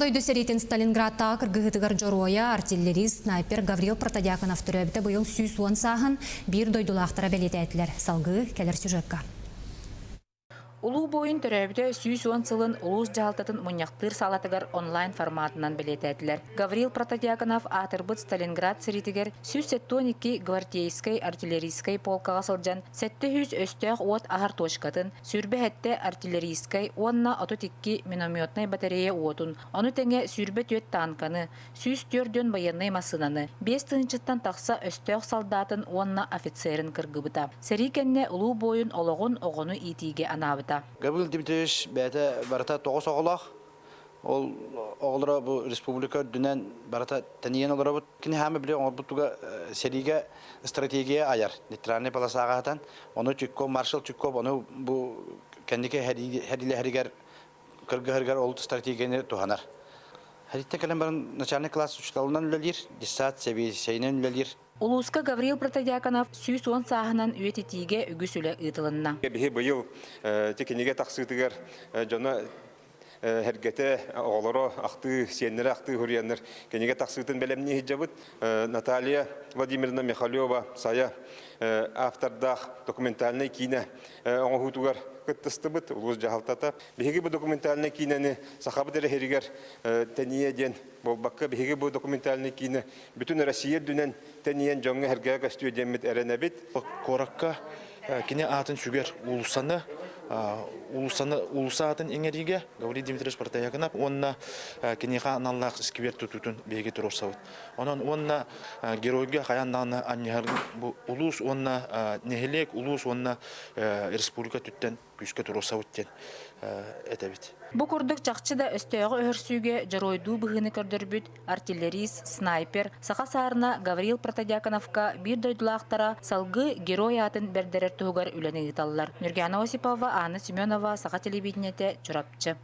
Тойду серитин Сталинградта кыргыгытыгар жороя артиллерист снайпер Гаврил Протодиаконов төрөбүтэ быйыл сүйсуон сахан бир дойдулаактара белететилер. Салгы келер сюжетка. Улуу бойын төрөбүтө сүйсуон сылын улус жалтатын муньяктыр салатыгар онлайн форматынан белететилер. Гаврил Протодиаконов атырбыт Сталинград сиритигер 172 гвардейской артиллерийской полкага сылжан 700 өстөк от ахар точкатын, сүрбе артиллерийской онна ототикки минометной батарея отун, ону теңе сүрбе төт танканы, сүйс төрдөн военный масынаны, 5 тынчыттан такса өстөк солдатын онна офицерин кыргыбыта. Серикенне улуу бойын ологун огону итиге анабыта. Габыл димтеш бәті барата тоғыз оғылақ. Ол оғылыра бұл республика дүнен барата тәнейен олыра бұд. Кені хәмі біле оңыр бұттуға сериге стратегия аяр. Нейтральный паласаға атан. Оны түккоп, маршал түккоп, оны бұл кәндеке хәрилі хәрігер, кыргы хәрігер олды стратегияны туғанар. Хәритте кәлем барын начальный класс ұчталынан үлелер, десат сәбейсейнен үлелер. Улуска Гаврил Протодиаконов сүйсуон саахынан үетитиге үгүсүлө ыйтылынна. Бихи быйыл текенеге тақсытыгар жона хергете оғлоро ақты сиеннері ақты хүреннер кенеге тақсытын белемне хиджабыт Наталья Владимировна Михалева сая автордах документальный кине оңғутугар кыттыстыбыт улус жахалтата. Бихиги бу документальный кинени сахабы дере херигер тәния ден болбаққа бихиги бу документальный кине бүтін Россия дүнен тәниен жоңы херге кастуе демет әренебит. Коракка кине атын сүгер улусатын эңериге Гаврил Дмитриевич Протодиаконов онна кинеха аналлах сквер тутутун беге туросавыт. Онна геройга хаяннаны аннехар бу улус онна нехелек улус онна республика түттен күскө туросавыт этебит. Бу курдук чакчыда өстөөгө өрсүүгө жаройдуу быгыны көрдөрбүт артиллерист, снайпер, сака саарына Гаврил Протодиаконовка бир дойдулаактара салгы герой атын бердерер тугар үлени ыталлар. Нургана Осипова, Анна Семенова, Сака телевидениете, Чурапчы.